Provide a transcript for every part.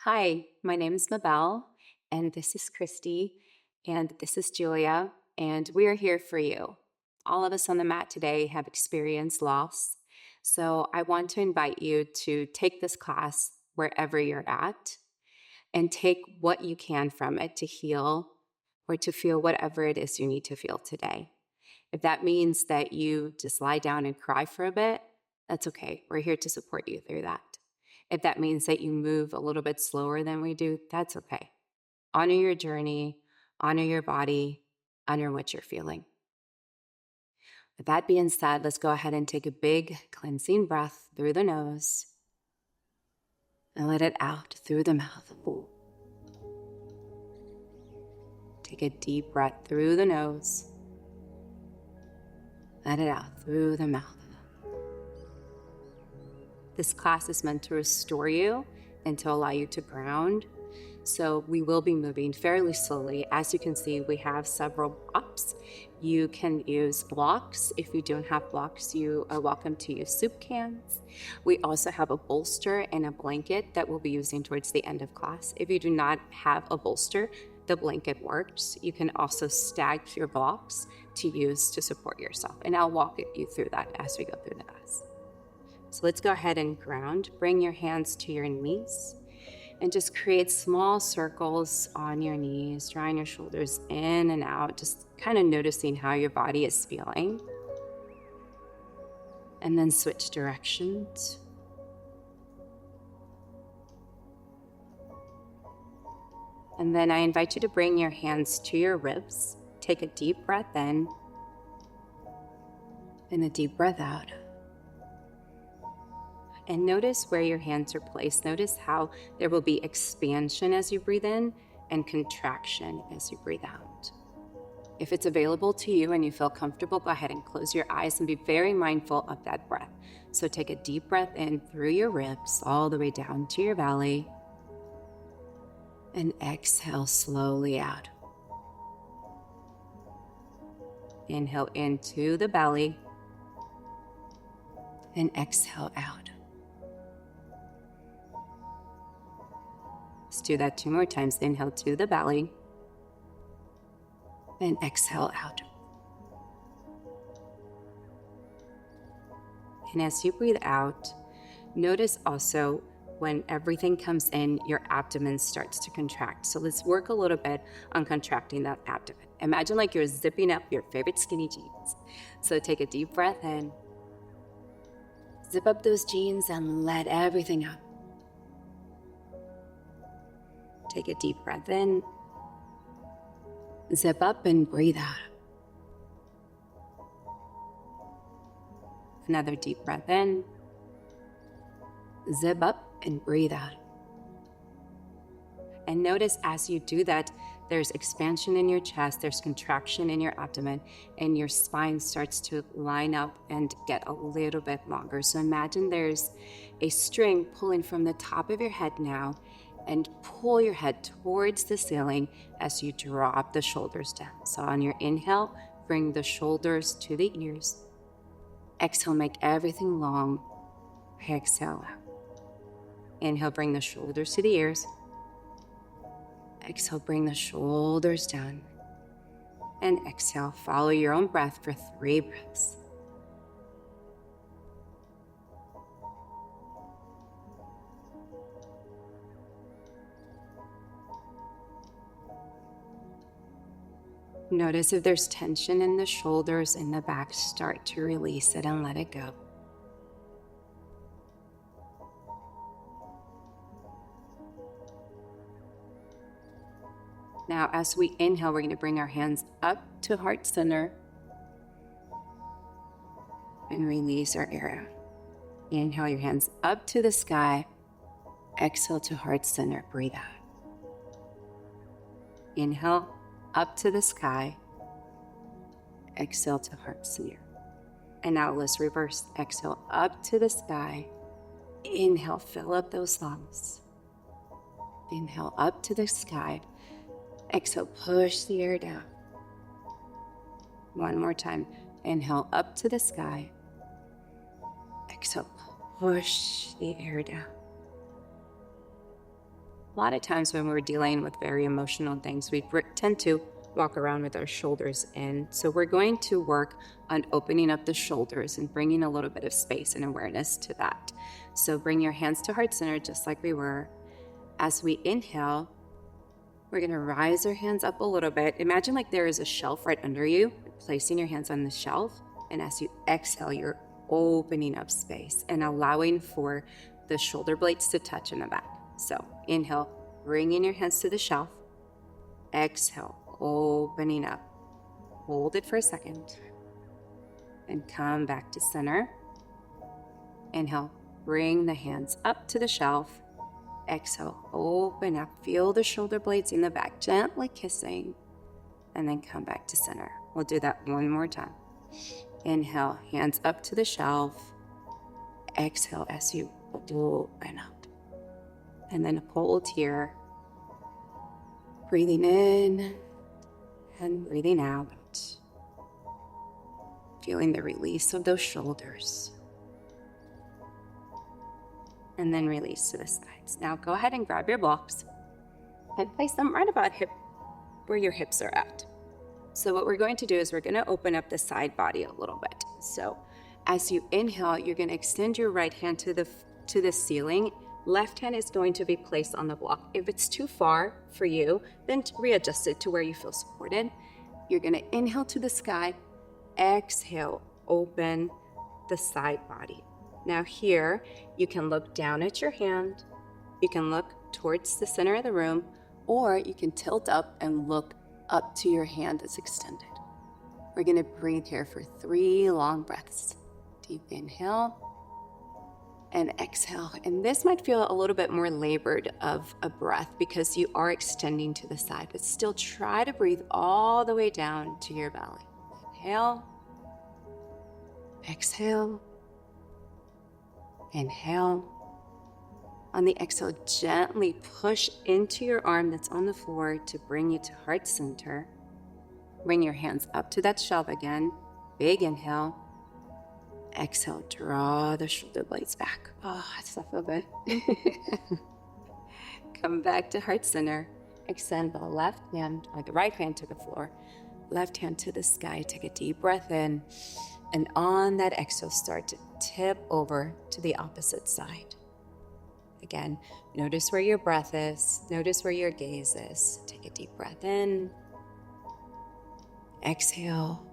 Hi, my name is Mabel, and this is Christy, and this is Julia, and we are here for you. All of us on the mat today have experienced loss, so I want to invite you to take this class wherever you're at and take what you can from it to heal or to feel whatever it is you need to feel today. If that means that you just lie down and cry for a bit, that's okay. We're here to support you through that. If that means that you move a little bit slower than we do, that's okay. Honor your journey, honor your body, honor what you're feeling. With that being said, let's go ahead and take a big cleansing breath through the nose and let it out through the mouth. Take a deep breath through the nose. Let it out through the mouth. This class is meant to restore you and to allow you to ground. So we will be moving fairly slowly. As you can see, we have several props. You can use blocks. If you don't have blocks, you are welcome to use soup cans. We also have a bolster and a blanket that we'll be using towards the end of class. If you do not have a bolster, the blanket works. You can also stack your blocks to use to support yourself. And I'll walk you through that as we go through the class. So let's go ahead and ground. Bring your hands to your knees and just create small circles on your knees, drawing your shoulders in and out, just kind of noticing how your body is feeling. And then switch directions. And then I invite you to bring your hands to your ribs. Take a deep breath in and a deep breath out. And notice where your hands are placed. Notice how there will be expansion as you breathe in and contraction as you breathe out. If it's available to you and you feel comfortable, go ahead and close your eyes and be very mindful of that breath. So take a deep breath in through your ribs, all the way down to your belly. And exhale slowly out. Inhale into the belly. And exhale out. Let's do that 2 more times. Inhale to the belly and exhale out. And as you breathe out, notice also when everything comes in, your abdomen starts to contract. So let's work a little bit on contracting that abdomen. Imagine like you're zipping up your favorite skinny jeans. So take a deep breath in, zip up those jeans and let everything out. Take a deep breath in, zip up and breathe out. Another deep breath in, zip up and breathe out. And notice as you do that, there's expansion in your chest, there's contraction in your abdomen, and your spine starts to line up and get a little bit longer. So imagine there's a string pulling from the top of your head now, and pull your head towards the ceiling as you drop the shoulders down. So on your inhale, bring the shoulders to the ears. Exhale, make everything long. Exhale out. Inhale, bring the shoulders to the ears. Exhale, bring the shoulders down. And exhale, follow your own breath for 3 breaths. Notice if there's tension in the shoulders and the back, start to release it and let it go. Now, as we inhale, we're going to bring our hands up to heart center and release our air. Inhale your hands up to the sky. Exhale to heart center. Breathe out. Inhale up to the sky. Exhale to heart center. And now let's reverse. Exhale up to the sky. Inhale, fill up those lungs. Inhale up to the sky. Exhale, push the air down. One more time. Inhale up to the sky. Exhale, push the air down. A lot of times when we're dealing with very emotional things, we tend to walk around with our shoulders in. So we're going to work on opening up the shoulders and bringing a little bit of space and awareness to that. So bring your hands to heart center just like we were. As we inhale, we're going to rise our hands up a little bit. Imagine like there is a shelf right under you, placing your hands on the shelf. And as you exhale, you're opening up space and allowing for the shoulder blades to touch in the back. So inhale, bringing your hands to the shelf. Exhale, opening up. Hold it for a second. And come back to center. Inhale, bring the hands up to the shelf. Exhale, open up. Feel the shoulder blades in the back, gently kissing. And then come back to center. We'll do that one more time. Inhale, hands up to the shelf. Exhale as you open up. And then hold here. Breathing in and breathing out. Feeling the release of those shoulders. And then release to the sides. Now go ahead and grab your blocks and place them right about where your hips are at. So what we're going to do is we're going to open up the side body a little bit. So as you inhale, you're going to extend your right hand to the ceiling. Left hand is going to be placed on the block. If it's too far for you, then readjust it to where you feel supported. You're going to inhale to the sky. Exhale, open the side body. Now here, you can look down at your hand. You can look towards the center of the room, or you can tilt up and look up to your hand that's extended. We're going to breathe here for 3 long breaths. Deep inhale and exhale. And this might feel a little bit more labored of a breath because you are extending to the side, but still try to breathe all the way down to your belly. Inhale, exhale, inhale. On the exhale, gently push into your arm that's on the floor to bring you to heart center. Bring your hands up to that shelf again. Big inhale. Exhale, draw the shoulder blades back. Oh, does that feel good? Come back to heart center. Extend the left hand, or the right hand to the floor. Left hand to the sky. Take a deep breath in. And on that exhale, start to tip over to the opposite side. Again, notice where your breath is. Notice where your gaze is. Take a deep breath in. Exhale.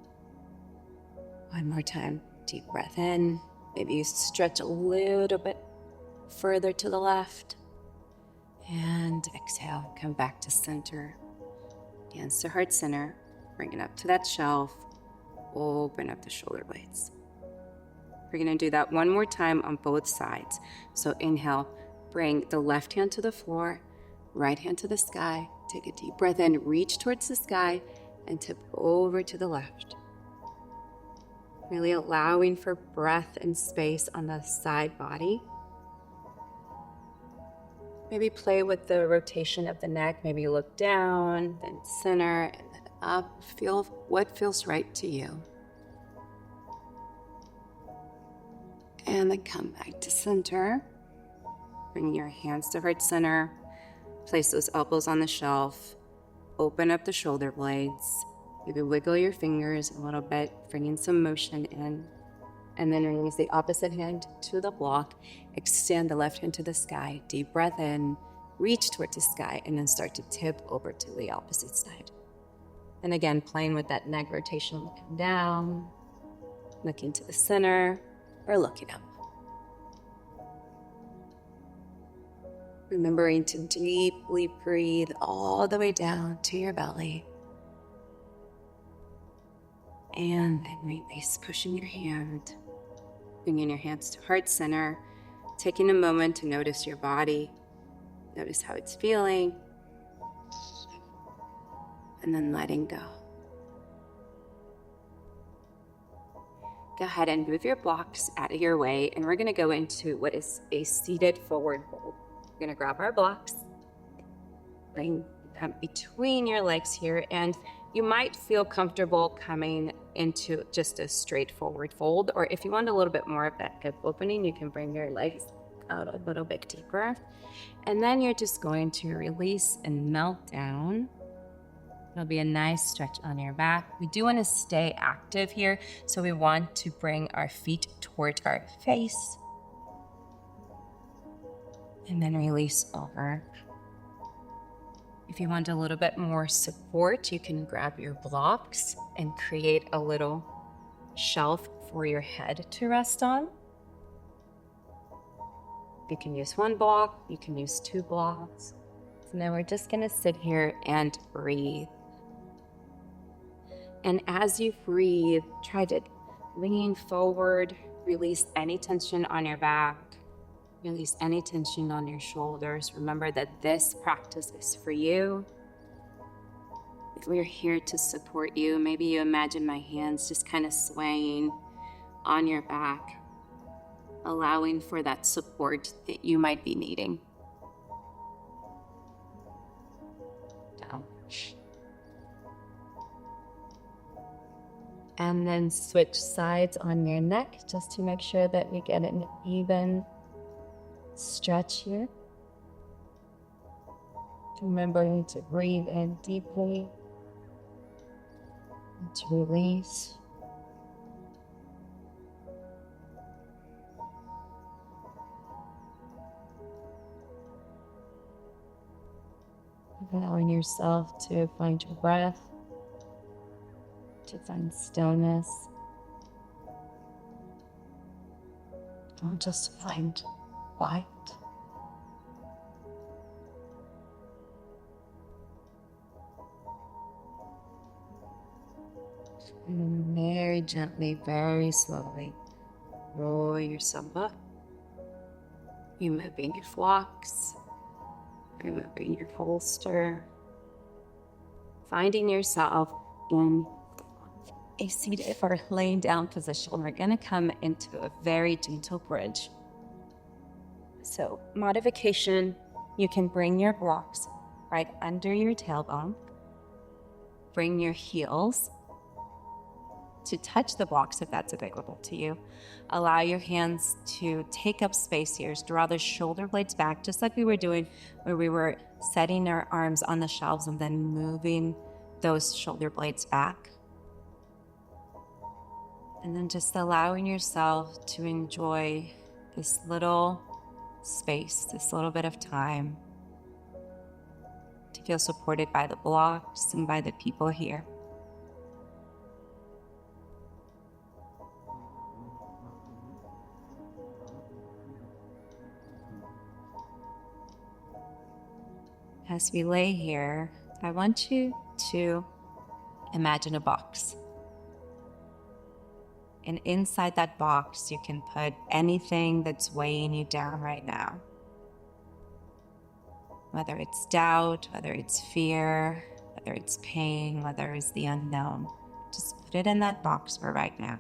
One more time. Deep breath in. Maybe you stretch a little bit further to the left. And exhale. Come back to center. Hands to heart center. Bring it up to that shelf. Open up the shoulder blades. We're going to do that one more time on both sides. So inhale. Bring the left hand to the floor. Right hand to the sky. Take a deep breath in. Reach towards the sky. And tip over to the left. Really allowing for breath and space on the side body. Maybe play with the rotation of the neck. Maybe look down, then center, and then up. Feel what feels right to you. And then come back to center. Bring your hands to heart center. Place those elbows on the shelf. Open up the shoulder blades. Maybe wiggle your fingers a little bit, bringing some motion in. And then release the opposite hand to the block. Extend the left hand to the sky. Deep breath in. Reach towards the sky. And then start to tip over to the opposite side. And again, playing with that neck rotation, looking down, looking to the center, or looking up. Remembering to deeply breathe all the way down to your belly. And then release, pushing your hand. Bringing your hands to heart center. Taking a moment to notice your body. Notice how it's feeling. And then letting go. Go ahead and move your blocks out of your way. And we're going to go into what is a seated forward fold. We're going to grab our blocks. Bring them between your legs here. And you might feel comfortable coming into just a straightforward fold. Or if you want a little bit more of that hip opening, you can bring your legs out a little bit deeper. And then you're just going to release and melt down. It'll be a nice stretch on your back. We do want to stay active here, so we want to bring our feet toward our face. And then release over. If you want a little bit more support, you can grab your blocks and create a little shelf for your head to rest on. You can use one block, you can use 2 blocks. So now we're just gonna sit here and breathe. And as you breathe, try to lean forward, release any tension on your back, release any tension on your shoulders. Remember that this practice is for you. We're here to support you. Maybe you imagine my hands just kind of swaying on your back, allowing for that support that you might be needing. Down. And then switch sides on your neck just to make sure that we get an even stretch here. Remembering to breathe in deeply and to release. Allowing yourself to find your breath, to find stillness. Don't just find quiet. And very gently, very slowly, roll yourself up. Removing your blocks, removing your holster, finding yourself in a seated or laying down position. We're going to come into a very gentle bridge. So, modification, you can bring your blocks right under your tailbone. Bring your heels to touch the blocks if that's available to you. Allow your hands to take up space here. Draw the shoulder blades back, just like we were doing where we were setting our arms on the shelves and then moving those shoulder blades back. And then just allowing yourself to enjoy this little space, this little bit of time, to feel supported by the blocks and by the people here. As we lay here, I want you to imagine a box. And inside that box, you can put anything that's weighing you down right now. Whether it's doubt, whether it's fear, whether it's pain, whether it's the unknown. Just put it in that box for right now.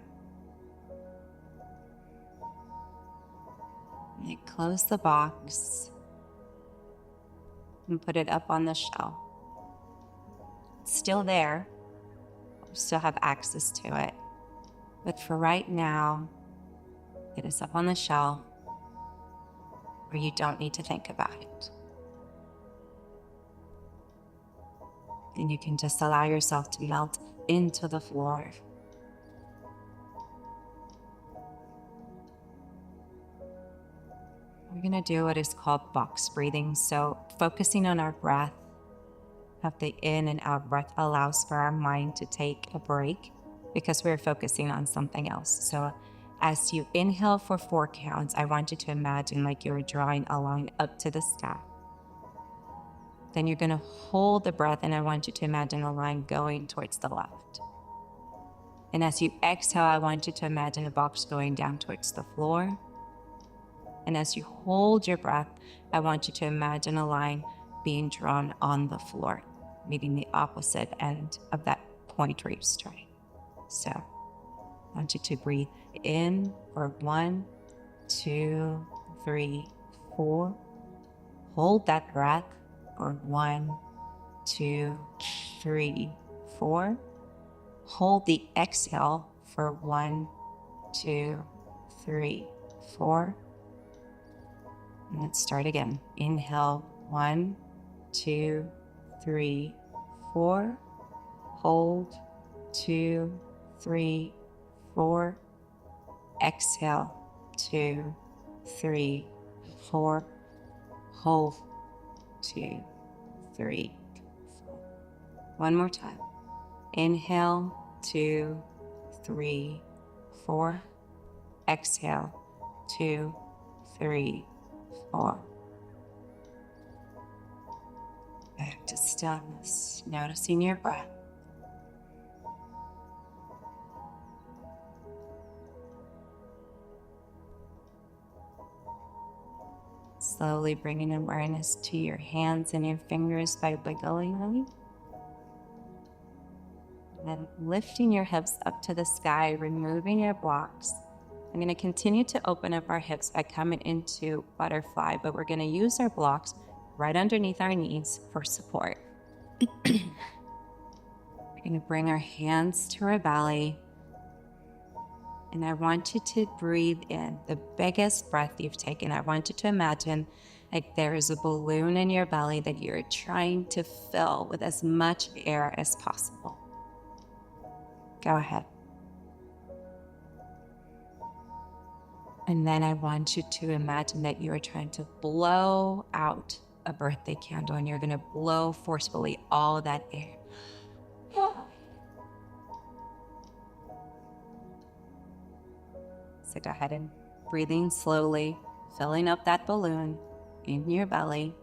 And then close the box and put it up on the shelf. It's still there. You still have access to it. But for right now, it is up on the shelf where you don't need to think about it. And you can just allow yourself to melt into the floor. We're going to do what is called box breathing. So focusing on our breath, of the in and out breath allows for our mind to take a break because we're focusing on something else. So as you inhale for 4 counts, I want you to imagine like you're drawing a line up to the staff. Then you're going to hold the breath, and I want you to imagine a line going towards the left. And as you exhale, I want you to imagine a box going down towards the floor. And as you hold your breath, I want you to imagine a line being drawn on the floor, meeting the opposite end of that point where you strike. So I want you to breathe in for 1, 2, 3, 4. Hold that breath for 1, 2, 3, 4. Hold the exhale for 1, 2, 3, 4. And let's start again. Inhale, 1, 2, 3, 4. Hold, 2, 3, 4. Exhale, 2, 3, 4. Hold, 2, 3, 4. One more time. Inhale, 2, 3, 4. Exhale, 2, 3, 4. Back to stillness, noticing your breath. Slowly bringing awareness to your hands and your fingers by wiggling them. And then lifting your hips up to the sky, removing your blocks. I'm going to continue to open up our hips by coming into butterfly, but we're going to use our blocks right underneath our knees for support. We're going to bring our hands to our belly. And I want you to breathe in the biggest breath you've taken. I want you to imagine like there is a balloon in your belly that you're trying to fill with as much air as possible. Go ahead. And then I want you to imagine that you are trying to blow out a birthday candle, and you're going to blow forcefully all that air. So go ahead and breathing slowly, filling up that balloon in your belly.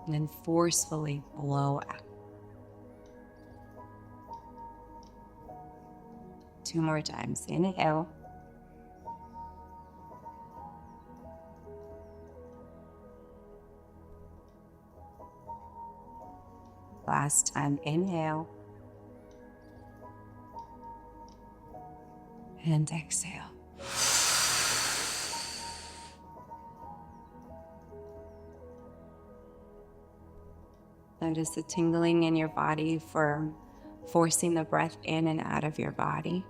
And then forcefully blow out. 2 more times. Inhale. Last time, inhale. And exhale. Notice the tingling in your body for forcing the breath in and out of your body.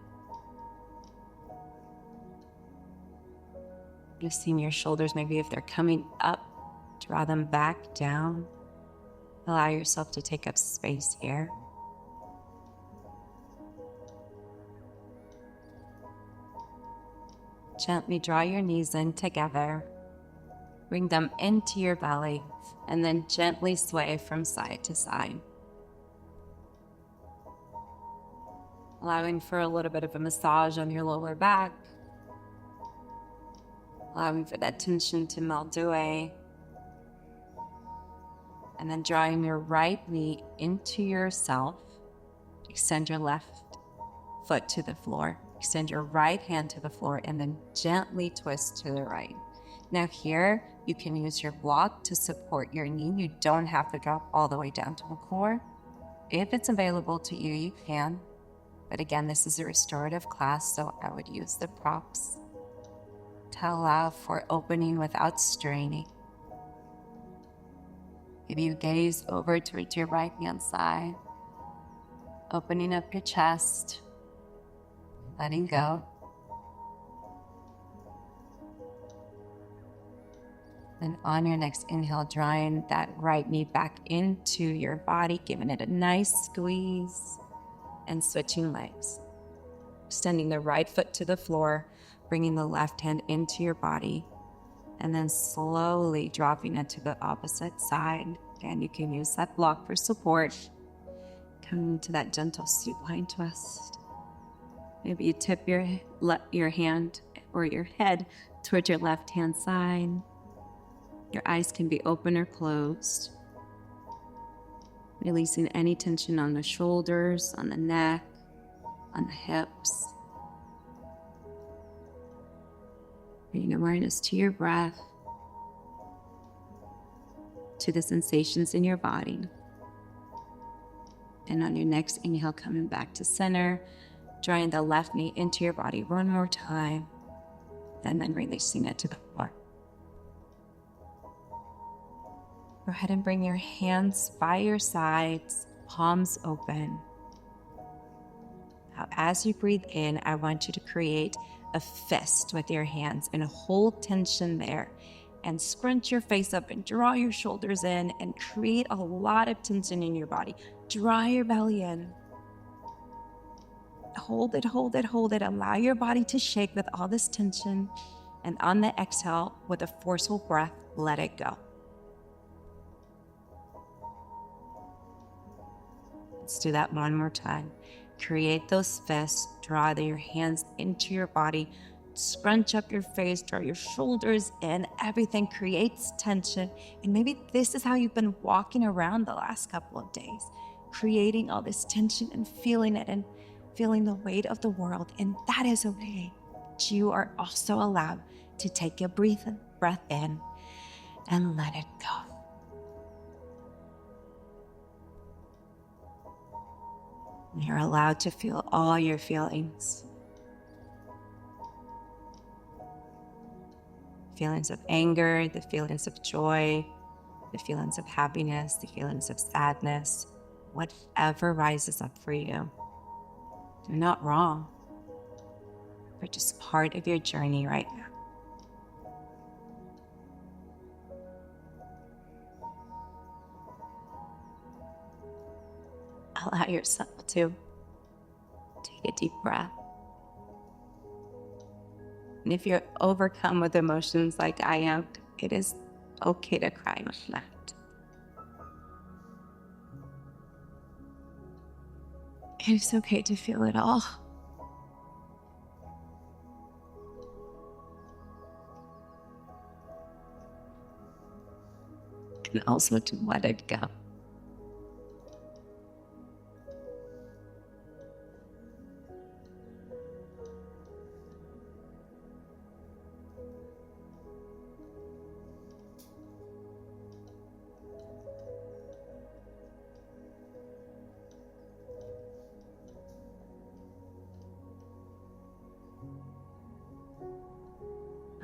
Noticing your shoulders, maybe if they're coming up, draw them back down. Allow yourself to take up space here. Gently draw your knees in together. Bring them into your belly and then gently sway from side to side. Allowing for a little bit of a massage on your lower back. Allowing for that tension to melt away. And then drawing your right knee into yourself. Extend your left foot to the floor. Extend your right hand to the floor and then gently twist to the right. Now here, you can use your block to support your knee. You don't have to drop all the way down to the floor. If it's available to you, you can. But again, this is a restorative class, so I would use the props to allow for opening without straining. If you gaze over towards your right hand side, opening up your chest, letting go. And on your next inhale, drawing that right knee back into your body, giving it a nice squeeze, and switching legs. Extending the right foot to the floor, bringing the left hand into your body, and then slowly dropping it to the opposite side. Again, you can use that block for support. Coming to that gentle supine twist. Maybe you tip your hand or your head towards your left-hand side. Your eyes can be open or closed. Releasing any tension on the shoulders, on the neck, on the hips. Bringing awareness to your breath, to the sensations in your body. And on your next inhale, coming back to center, drawing the left knee into your body one more time, and then releasing it to the floor. Go ahead and bring your hands by your sides, palms open. Now, as you breathe in, I want you to create a fist with your hands and hold tension there. And scrunch your face up and draw your shoulders in and create a lot of tension in your body. Draw your belly in. Hold it, hold it, hold it. Allow your body to shake with all this tension. And on the exhale, with a forceful breath, let it go. Let's do that one more time. Create those fists. Draw your hands into your body. Scrunch up your face, draw your shoulders in. Everything creates tension. And maybe this is how you've been walking around the last couple of days, creating all this tension and feeling it and feeling the weight of the world. And that is okay. But you are also allowed to take a breath in and let it go. You're allowed to feel all your feelings. Feelings of anger, the feelings of joy, the feelings of happiness, the feelings of sadness, whatever rises up for you. They're not wrong. They're just part of your journey right now. Allow yourself to take a deep breath. And if you're overcome with emotions like I am, it is okay to cry with that. It's okay to feel it all. And also to let it go.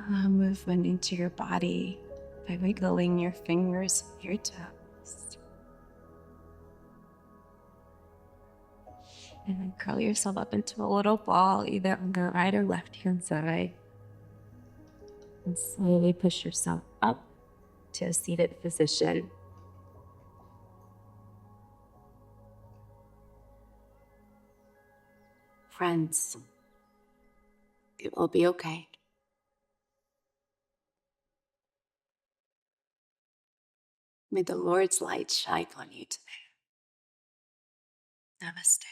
Allow movement into your body by wiggling your fingers, your toes. And then curl yourself up into a little ball, either on the right or left hand side. And slowly push yourself up to a seated position. Friends, it will be okay. May the Lord's light shine on you today. Namaste.